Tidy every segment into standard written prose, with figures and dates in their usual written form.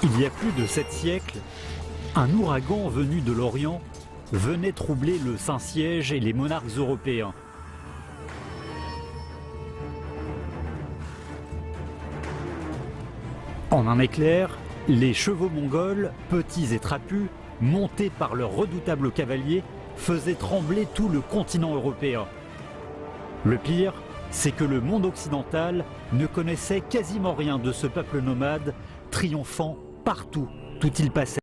Il y a plus de 7 siècles, un ouragan venu de l'Orient venait troubler le Saint-Siège et les monarques européens. En un éclair, les chevaux mongols, petits et trapus, montés par leurs redoutables cavaliers, faisaient trembler tout le continent européen. Le pire, c'est que le monde occidental ne connaissait quasiment rien de ce peuple nomade, triomphant partout où il passait.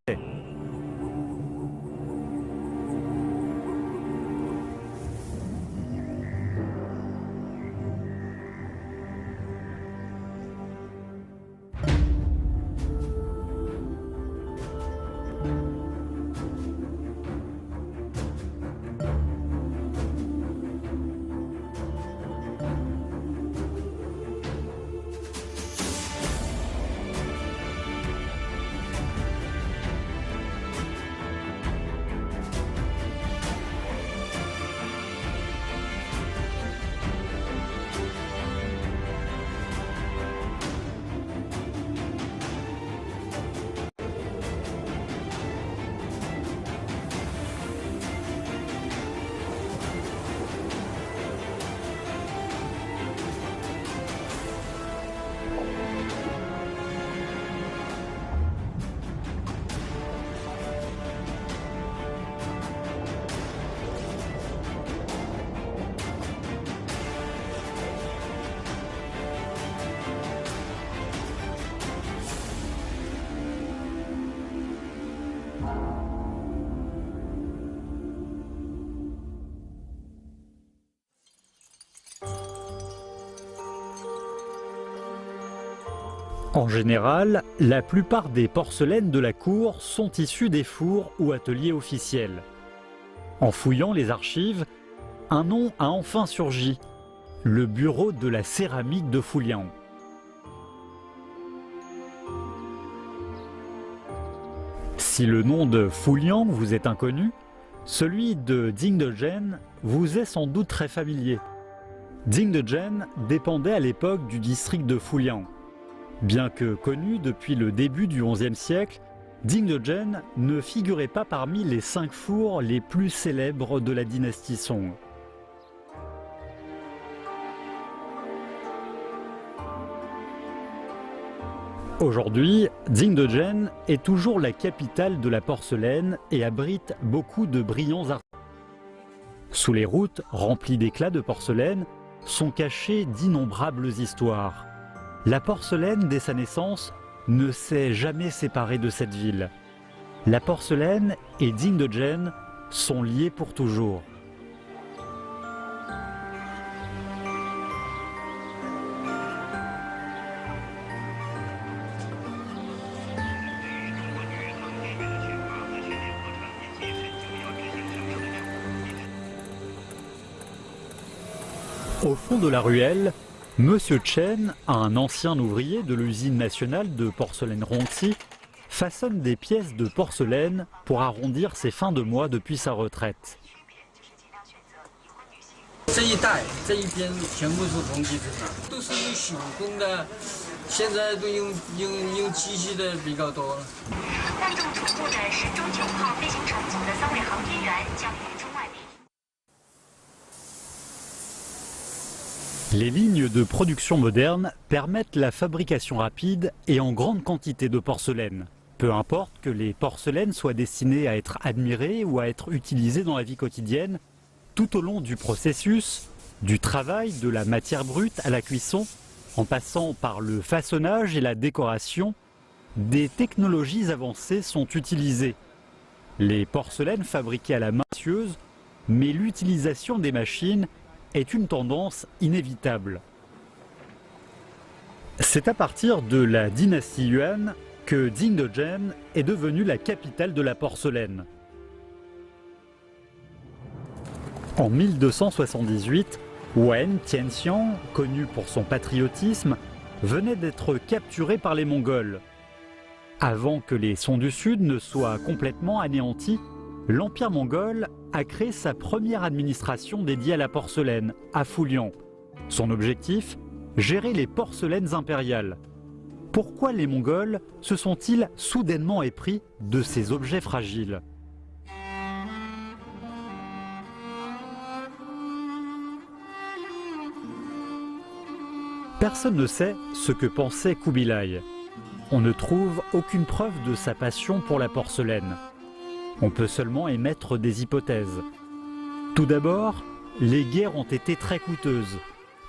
En général, la plupart des porcelaines de la cour sont issues des fours ou ateliers officiels. En fouillant les archives, un nom a enfin surgi, le bureau de la céramique de Fulian. Si le nom de Fulian vous est inconnu, celui de Jingdezhen vous est sans doute très familier. Jingdezhen dépendait à l'époque du district de Fulian. Bien que connu depuis le début du XIe siècle, Jingdezhen ne figurait pas parmi les 5 fours les plus célèbres de la dynastie Song. Aujourd'hui, Jingdezhen est toujours la capitale de la porcelaine et abrite beaucoup de brillants artistes. Sous les routes remplies d'éclats de porcelaine sont cachées d'innombrables histoires. La porcelaine, dès sa naissance, ne s'est jamais séparée de cette ville. La porcelaine et Jingdezhen sont liés pour toujours. Au fond de la ruelle, Monsieur Chen, un ancien ouvrier de l'usine nationale de porcelaine Rongxi, façonne des pièces de porcelaine pour arrondir ses fins de mois depuis sa retraite. Les lignes de production modernes permettent la fabrication rapide et en grande quantité de porcelaine. Peu importe que les porcelaines soient destinées à être admirées ou à être utilisées dans la vie quotidienne, tout au long du processus, du travail de la matière brute à la cuisson, en passant par le façonnage et la décoration, des technologies avancées sont utilisées. Les porcelaines fabriquées à la main sont précieuses, mais l'utilisation des machines est une tendance inévitable. C'est à partir de la dynastie Yuan que Jingdezhen est devenue la capitale de la porcelaine. En 1278, Wen Tianxiang, connu pour son patriotisme, venait d'être capturé par les Mongols. Avant que les Song du Sud ne soient complètement anéantis, l'Empire mongol a créé sa première administration dédiée à la porcelaine, à Fulian. Son objectif, gérer les porcelaines impériales. Pourquoi les Mongols se sont-ils soudainement épris de ces objets fragiles? Personne ne sait ce que pensait Kubilai. On ne trouve aucune preuve de sa passion pour la porcelaine. On peut seulement émettre des hypothèses. Tout d'abord, les guerres ont été très coûteuses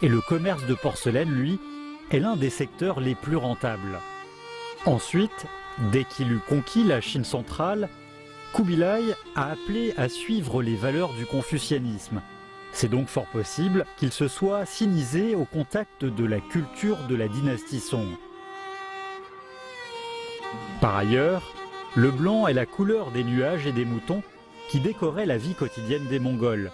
et le commerce de porcelaine, lui, est l'un des secteurs les plus rentables. Ensuite, dès qu'il eut conquis la Chine centrale, Kubilai a appelé à suivre les valeurs du confucianisme. C'est donc fort possible qu'il se soit sinisé au contact de la culture de la dynastie Song. Par ailleurs, le blanc est la couleur des nuages et des moutons qui décoraient la vie quotidienne des Mongols.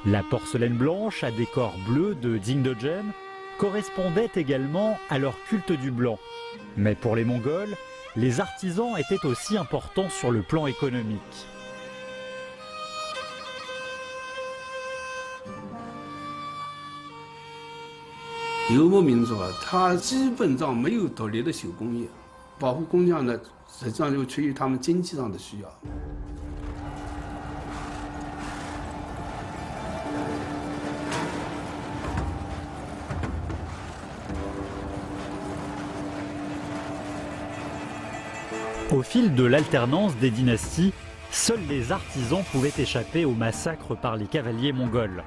La porcelaine blanche à décor bleu de Dingdegen correspondait également à leur culte du blanc. Mais pour les Mongols, les artisans étaient aussi importants sur le plan économique.游牧民族啊，它基本上没有独立的手工业，保护工匠呢，实际上就出于他们经济上的需要。Au fil de l'alternance des dynasties, seuls les artisans pouvaient échapper au massacre par les cavaliers mongols.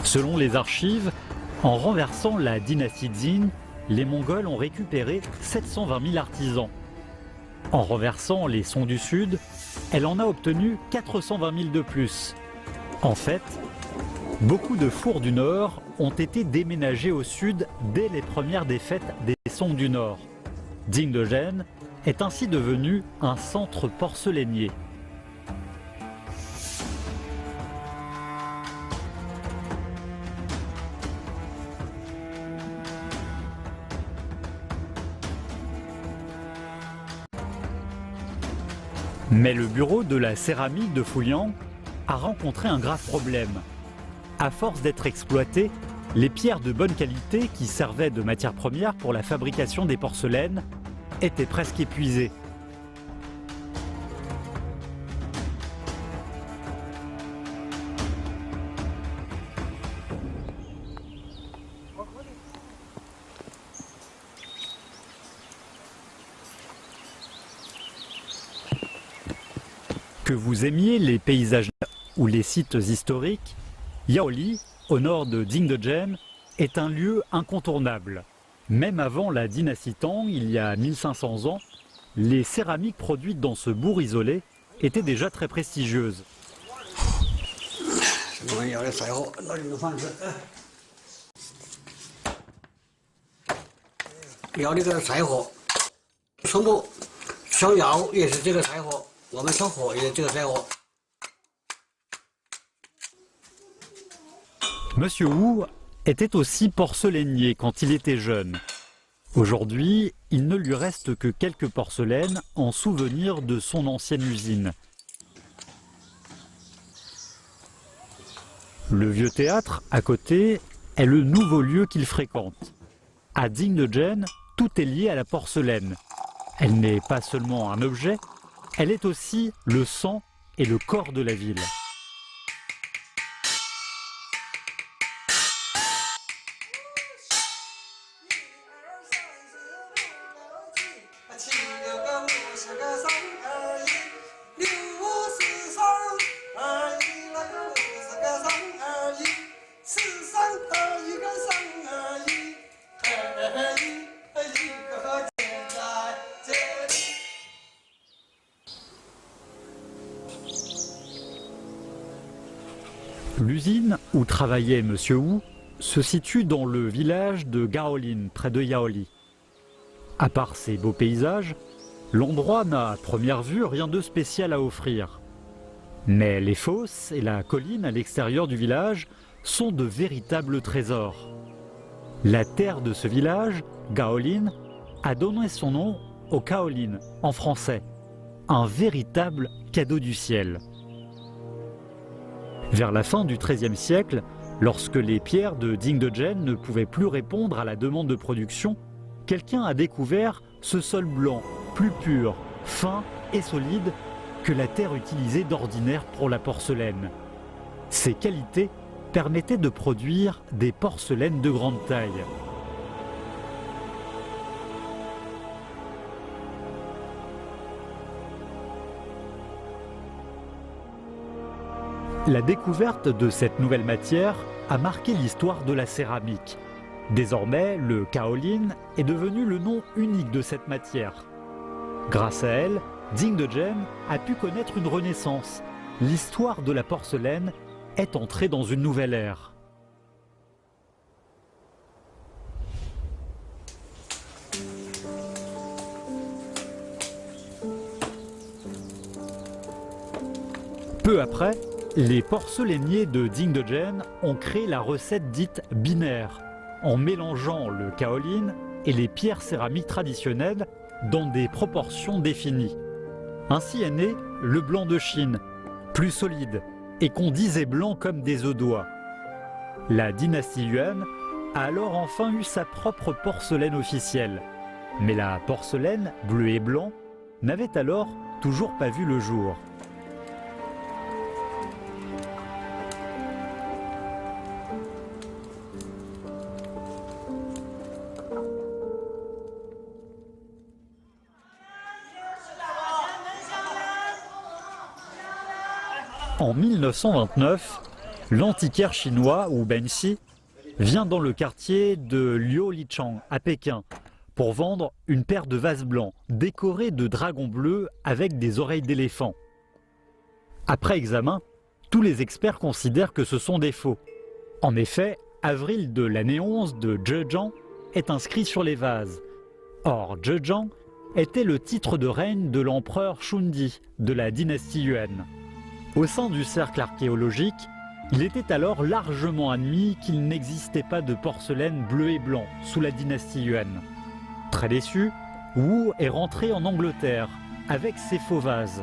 Selon les archives, en renversant la dynastie Jin, les Mongols ont récupéré 720 000 artisans. En renversant les Song du Sud, elle en a obtenu 420 000 de plus. En fait, beaucoup de fours du Nord ont été déménagés au Sud dès les premières défaites des Song du Nord. Dingdegen est ainsi devenu un centre porcelainier. Mais le bureau de la céramique de Fuliang a rencontré un grave problème. À force d'être exploitées, les pierres de bonne qualité qui servaient de matière première pour la fabrication des porcelaines étaient presque épuisées. Que vous aimiez les paysages ou les sites historiques, Yaoli, au nord de Dingdegen, est un lieu incontournable. Même avant la dynastie Tang, il y a 1500 ans, les céramiques produites dans ce bourg isolé étaient déjà très prestigieuses. Monsieur Wu était aussi porcelainier quand il était jeune. Aujourd'hui, il ne lui reste que quelques porcelaines en souvenir de son ancienne usine. Le vieux théâtre, à côté, est le nouveau lieu qu'il fréquente. À Dingdegen, tout est lié à la porcelaine. Elle n'est pas seulement un objet, elle est aussi le sang et le corps de la ville. L'usine où travaillait Monsieur Wu se situe dans le village de Gaolin, près de Yaoli. À part ses beaux paysages, l'endroit n'a à première vue rien de spécial à offrir. Mais les fosses et la colline à l'extérieur du village sont de véritables trésors. La terre de ce village, Gaolin, a donné son nom au kaolin, en français, un véritable cadeau du ciel. Vers la fin du XIIIe siècle, Lorsque les pierres de Dingdegen ne pouvaient plus répondre à la demande de production, quelqu'un a découvert ce sol blanc, plus pur, fin et solide que la terre utilisée d'ordinaire pour la porcelaine. Ces qualités permettaient de produire des porcelaines de grande taille. La découverte de cette nouvelle matière a marqué l'histoire de la céramique. Désormais, le kaolin est devenu le nom unique de cette matière. Grâce à elle, Dingdegen a pu connaître une renaissance. L'histoire de la porcelaine est entrée dans une nouvelle ère. Peu après, les porcelainiers de Dingdegen ont créé la recette dite binaire, en mélangeant le kaolin et les pierres céramiques traditionnelles dans des proportions définies. Ainsi est né le blanc de Chine, plus solide et qu'on disait blanc comme des œufs d'oie. La dynastie Yuan a alors enfin eu sa propre porcelaine officielle, mais la porcelaine bleu et blanc n'avait alors toujours pas vu le jour. En 1929, l'antiquaire chinois Wu Benxi vient dans le quartier de Liulichang à Pékin pour vendre une paire de vases blancs décorés de dragons bleus avec des oreilles d'éléphant. Après examen, tous les experts considèrent que ce sont des faux. En effet, avril de l'année 11 de Zhejiang est inscrit sur les vases. Or, Zhejiang était le titre de règne de l'empereur Shundi de la dynastie Yuan. Au sein du cercle archéologique, il était alors largement admis qu'il n'existait pas de porcelaine bleu et blanc sous la dynastie Yuan. Très déçu, Wu est rentré en Angleterre avec ses faux vases.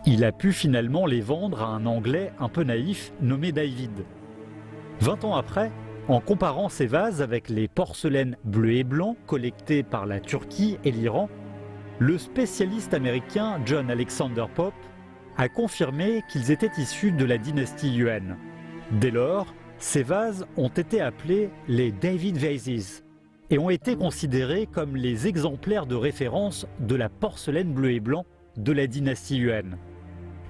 Il a pu finalement les vendre à un Anglais un peu naïf nommé David. 20 ans après, en comparant ces vases avec les porcelaines bleues et blancs collectées par la Turquie et l'Iran, le spécialiste américain John Alexander Pope a confirmé qu'ils étaient issus de la dynastie Yuan. Dès lors, ces vases ont été appelés les David Vases et ont été considérés comme les exemplaires de référence de la porcelaine bleu et blanc de la dynastie Yuan.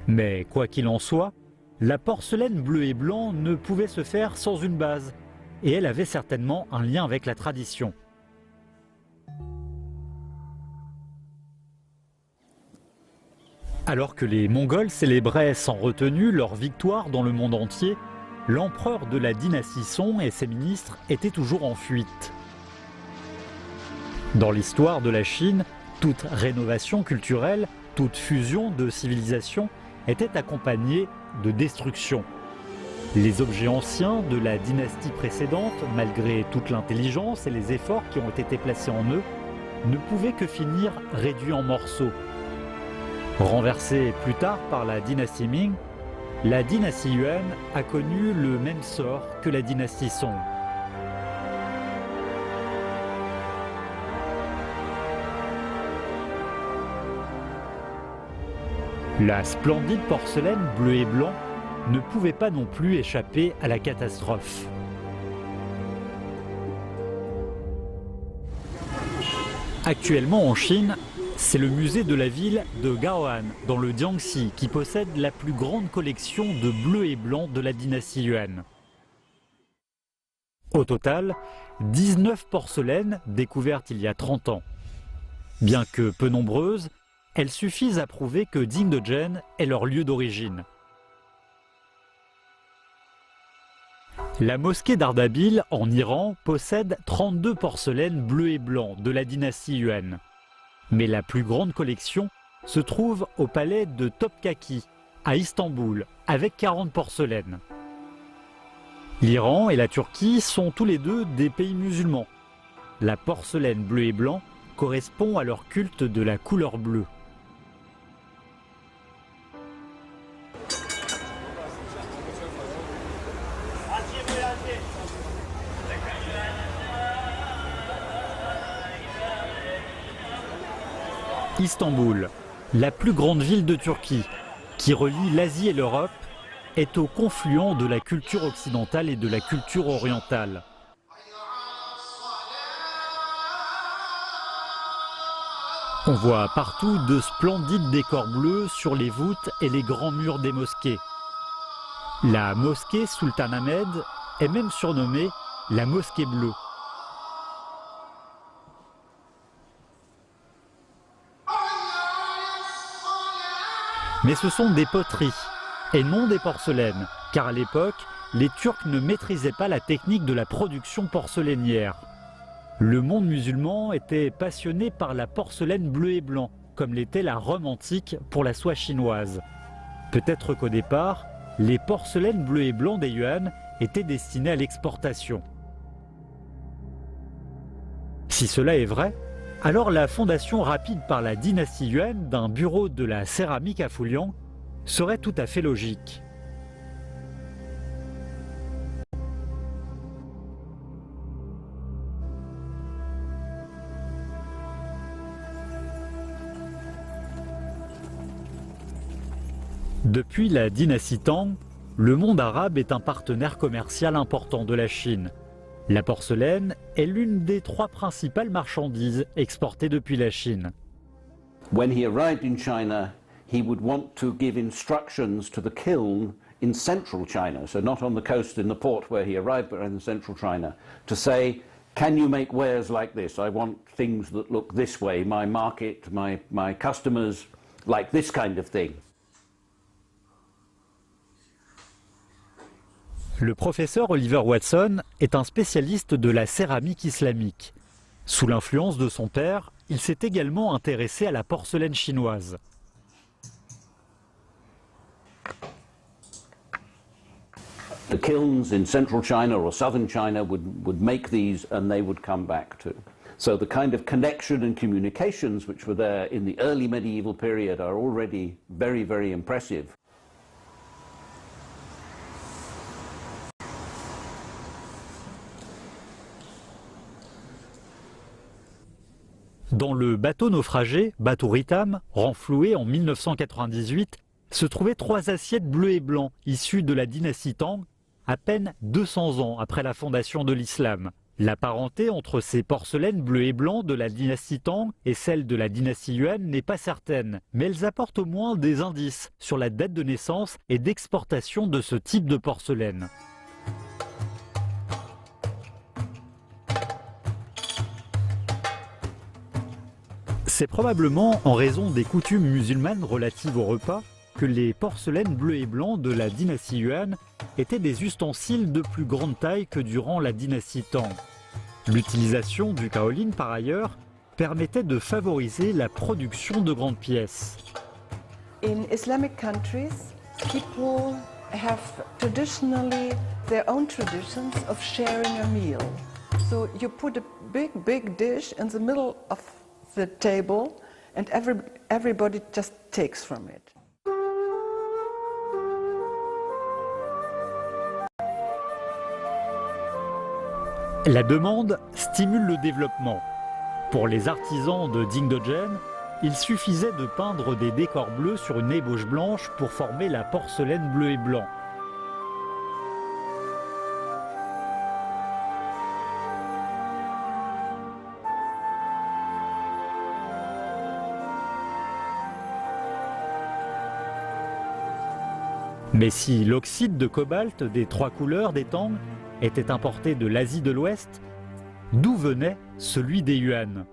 Mais quoi qu'il en soit, la porcelaine bleu et blanc ne pouvait se faire sans une base, et elle avait certainement un lien avec la tradition. Alors que les Mongols célébraient sans retenue leur victoire dans le monde entier, l'empereur de la dynastie Song et ses ministres étaient toujours en fuite. Dans l'histoire de la Chine, toute rénovation culturelle, toute fusion de civilisations était accompagnée de destruction. Les objets anciens de la dynastie précédente, malgré toute l'intelligence et les efforts qui ont été placés en eux, ne pouvaient que finir réduits en morceaux. Renversée plus tard par la dynastie Ming, la dynastie Yuan a connu le même sort que la dynastie Song. La splendide porcelaine bleu et blanc ne pouvait pas non plus échapper à la catastrophe. Actuellement en Chine, c'est le musée de la ville de Gaoan, dans le Jiangxi, qui possède la plus grande collection de bleu et blanc de la dynastie Yuan. Au total, 19 porcelaines découvertes il y a 30 ans. Bien que peu nombreuses, elles suffisent à prouver que Dingdegen est leur lieu d'origine. La mosquée d'Ardabil en Iran possède 32 porcelaines bleues et blancs de la dynastie Yuan. Mais la plus grande collection se trouve au palais de Topkaki, à Istanbul, avec 40 porcelaines. L'Iran et la Turquie sont tous les deux des pays musulmans. La porcelaine bleu et blanc correspond à leur culte de la couleur bleue. Istanbul, la plus grande ville de Turquie, qui relie l'Asie et l'Europe, est au confluent de la culture occidentale et de la culture orientale. On voit partout de splendides décors bleus sur les voûtes et les grands murs des mosquées. La mosquée Sultan Ahmed est même surnommée la mosquée bleue. Mais ce sont des poteries et non des porcelaines, car à l'époque, les Turcs ne maîtrisaient pas la technique de la production porcelainière. Le monde musulman était passionné par la porcelaine bleu et blanc, comme l'était la Rome antique pour la soie chinoise. Peut-être qu'au départ, les porcelaines bleu et blanc des Yuan étaient destinées à l'exportation. Si cela est vrai, alors la fondation rapide par la dynastie Yuan d'un bureau de la céramique à Foulian serait tout à fait logique. Depuis la dynastie Tang, le monde arabe est un partenaire commercial important de la Chine. La porcelaine est l'une des 3 principales marchandises exportées depuis la Chine. When he arrived in China, he would want to give instructions to the kiln in central China, so not on the coast in the port where he arrived, but in central China, to say, can you make wares like this? I want things that look this way, my market, my customers like this kind of thing. Le professeur Oliver Watson est un spécialiste de la céramique islamique. Sous l'influence de son père, il s'est également intéressé à la porcelaine chinoise. The kilns in central China or southern China would make these and they would come back to. So the kind of connection and communications which were there in the early medieval period are already very, very impressive. Dans le bateau naufragé, bateau Ritam, renfloué en 1998, se trouvaient 3 assiettes bleues et blancs issues de la dynastie Tang, à peine 200 ans après la fondation de l'islam. La parenté entre ces porcelaines bleues et blancs de la dynastie Tang et celle de la dynastie Yuan n'est pas certaine, mais elles apportent au moins des indices sur la date de naissance et d'exportation de ce type de porcelaine. C'est probablement en raison des coutumes musulmanes relatives au repas que les porcelaines bleues et blancs de la dynastie Yuan étaient des ustensiles de plus grande taille que durant la dynastie Tang. L'utilisation du kaolin, par ailleurs, permettait de favoriser la production de grandes pièces. In Islamic countries, people have traditionally their own traditions of sharing a meal. So you put a big dish in the middle of the table and everybody just takes from it. La demande stimule le développement. Pour les artisans de Dingdogen, il suffisait de peindre des décors bleus sur une ébauche blanche pour former la porcelaine bleu et blanc. Mais si l'oxyde de cobalt des 3 couleurs des Tang était importé de l'Asie de l'Ouest, d'où venait celui des Yuan?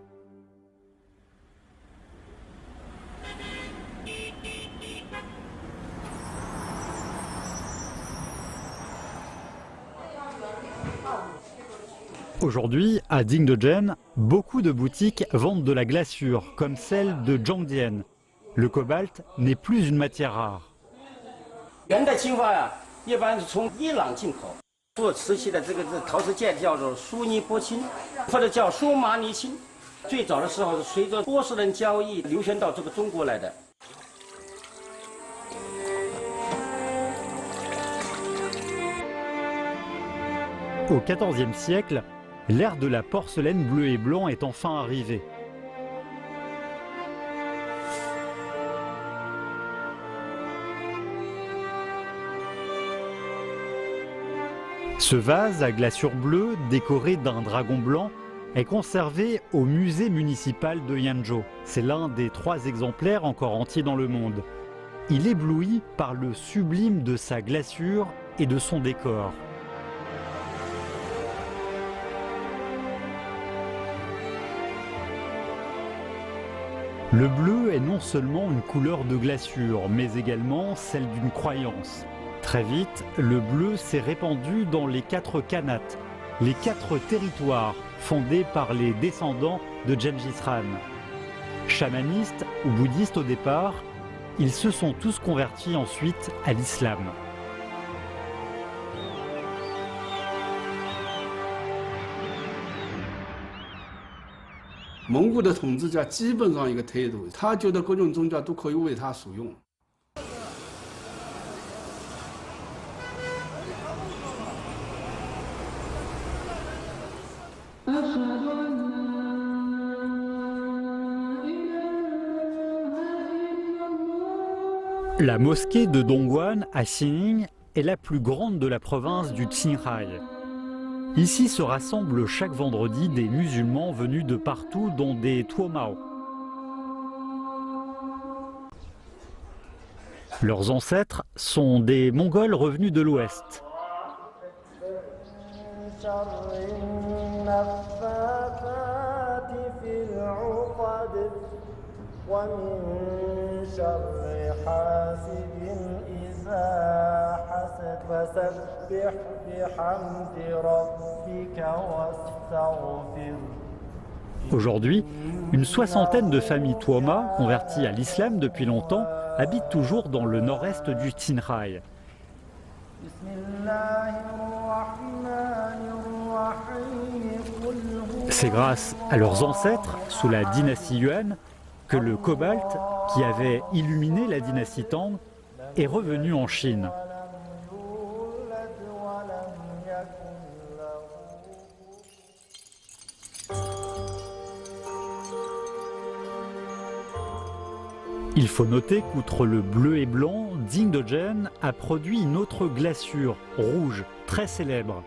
Aujourd'hui, à Dingdogen, beaucoup de boutiques vendent de la glaçure, comme celle de Zhongdian. Le cobalt n'est plus une matière rare. 元的金发呀，一般是从伊朗进口，做瓷器的这个陶瓷件叫做苏尼波钦，或者叫苏麻尼钦。最早的时候是随着波斯人交易流传到这个中国来的。 Au XIVe siècle, l'ère de la porcelaine bleu et blanc est enfin arrivée. Ce vase à glaçure bleue, décoré d'un dragon blanc, est conservé au musée municipal de Yanzhou. C'est l'un des 3 exemplaires encore entiers dans le monde. Il éblouit par le sublime de sa glaçure et de son décor. Le bleu est non seulement une couleur de glaçure, mais également celle d'une croyance. Très vite, le bleu s'est répandu dans les 4 khanates, les 4 territoires fondés par les descendants de Gengis Khan. Chamanistes ou bouddhistes au départ, ils se sont tous convertis ensuite à l'islam.蒙古的统治家基本上一个态度，他觉得各种宗教都可以为他所用。La mosquée de Dongguan à Xining est la plus grande de la province du Qinghai. Ici se rassemblent chaque vendredi des musulmans venus de partout dans des tuomao. Leurs ancêtres sont des Mongols revenus de l'Ouest. Aujourd'hui, une soixantaine de familles Tuoma, converties à l'islam depuis longtemps, habitent toujours dans le nord-est du Qinghai. C'est grâce à leurs ancêtres, sous la dynastie Yuan, que le cobalt, qui avait illuminé la dynastie Tang, est revenu en Chine. Il faut noter qu'outre le bleu et blanc, Jingdezhen a produit une autre glaçure, rouge, très célèbre.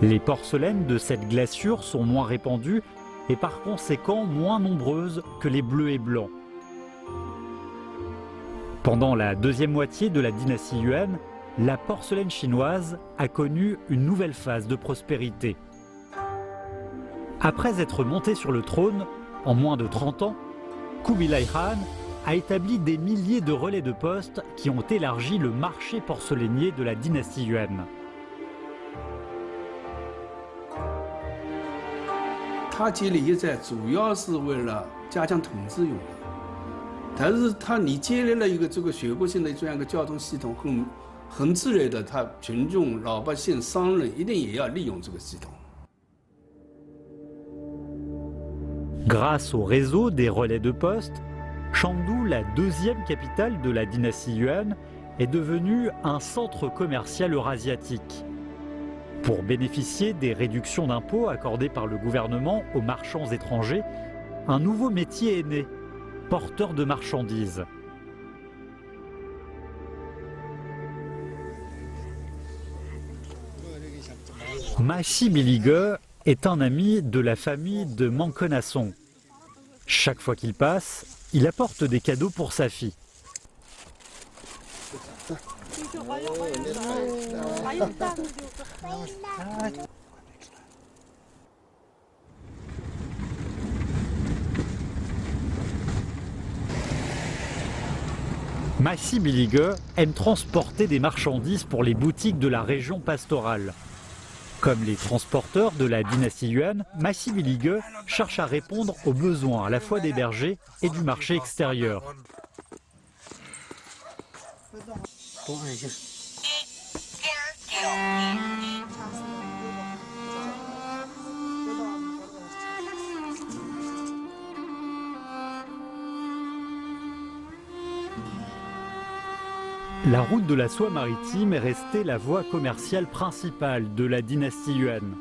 Les porcelaines de cette glaçure sont moins répandues et par conséquent moins nombreuses que les bleus et blancs. Pendant la deuxième moitié de la dynastie Yuan, la porcelaine chinoise a connu une nouvelle phase de prospérité. Après être monté sur le trône, en moins de 30 ans, Kubilai Khan a établi des milliers de relais de poste qui ont élargi le marché porcelainier de la dynastie Yuan. 他建立一寨主要是为了加强统治用的，但是你建立了一个这个全国性的这样一个交通系统，很自然的，群众、老百姓、商人一定也要利用这个系统。 Grâce au réseau des relais de poste, Chengdu, la deuxième capitale de la dynastie Yuan, est devenue un centre commercial eurasiatique. Pour bénéficier des réductions d'impôts accordées par le gouvernement aux marchands étrangers, un nouveau métier est né, porteur de marchandises. Mashi Bilige est un ami de la famille de Mankonasson. Chaque fois qu'il passe, il apporte des cadeaux pour sa fille. Mashi Bilige aime transporter des marchandises pour les boutiques de la région pastorale. Comme les transporteurs de la dynastie Yuan, Mashi Bilige cherche à répondre aux besoins à la fois des bergers et du marché extérieur. La route de la soie maritime est restée la voie commerciale principale de la dynastie Yuan.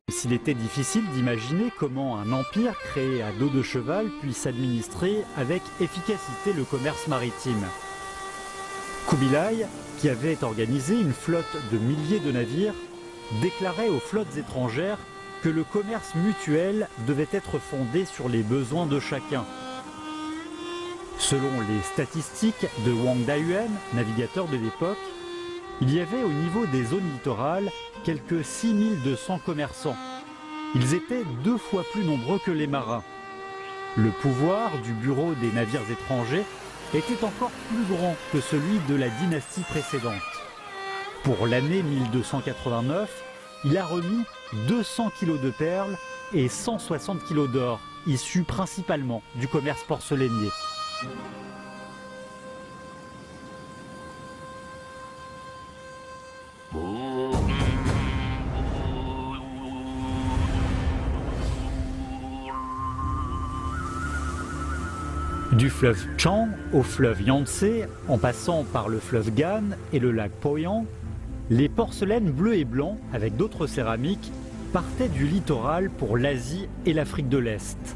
S'il était difficile d'imaginer comment un empire créé à dos de cheval puisse administrer avec efficacité le commerce maritime. Kubilai, qui qui avait organisé une flotte de milliers de navires, déclarait aux flottes étrangères que le commerce mutuel devait être fondé sur les besoins de chacun. Selon les statistiques de Wang Dayuan, navigateur de l'époque, il y avait au niveau des zones littorales quelques 6200 commerçants. Ils étaient 2 fois plus nombreux que les marins. Le pouvoir du bureau des navires étrangers était encore plus grand que celui de la dynastie précédente. Pour l'année 1289, il a remis 200 kilos de perles et 160 kilos d'or, issus principalement du commerce porcelainier. Du fleuve Chang au fleuve Yangtze, en passant par le fleuve Gan et le lac Poyang, les porcelaines bleues et blancs, avec d'autres céramiques, partaient du littoral pour l'Asie et l'Afrique de l'Est.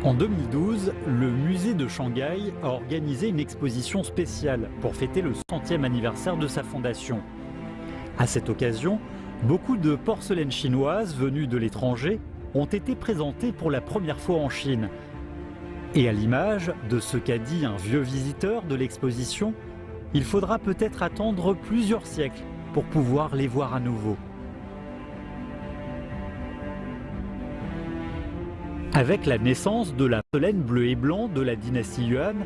En 2012, le musée de Shanghai a organisé une exposition spéciale pour fêter le 100e anniversaire de sa fondation. À cette occasion, beaucoup de porcelaines chinoises venues de l'étranger ont été présentées pour la première fois en Chine. Et à l'image de ce qu'a dit un vieux visiteur de l'exposition, il faudra peut-être attendre plusieurs siècles pour pouvoir les voir à nouveau. Avec la naissance de la porcelaine bleu et blanc de la dynastie Yuan,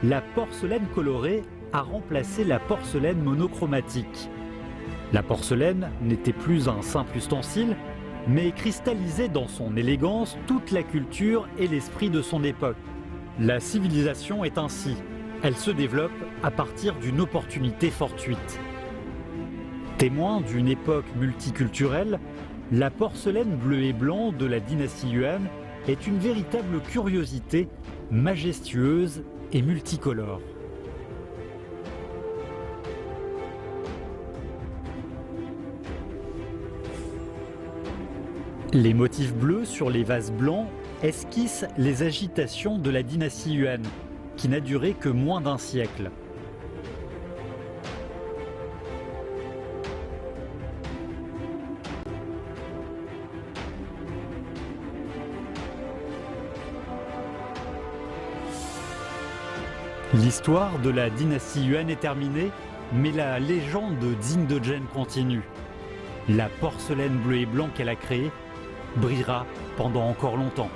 la porcelaine colorée a remplacé la porcelaine monochromatique. La porcelaine n'était plus un simple ustensile, mais cristallisait dans son élégance toute la culture et l'esprit de son époque. La civilisation est ainsi. Elle se développe à partir d'une opportunité fortuite. Témoin d'une époque multiculturelle, la porcelaine bleu et blanc de la dynastie Yuan est une véritable curiosité, majestueuse et multicolore. Les motifs bleus sur les vases blancs esquissent les agitations de la dynastie Yuan, qui n'a duré que moins d'un siècle. L'histoire de la dynastie Yuan est terminée, mais la légende de Jing Dezhen continue. La porcelaine bleue et blanc qu'elle a créée brillera pendant encore longtemps.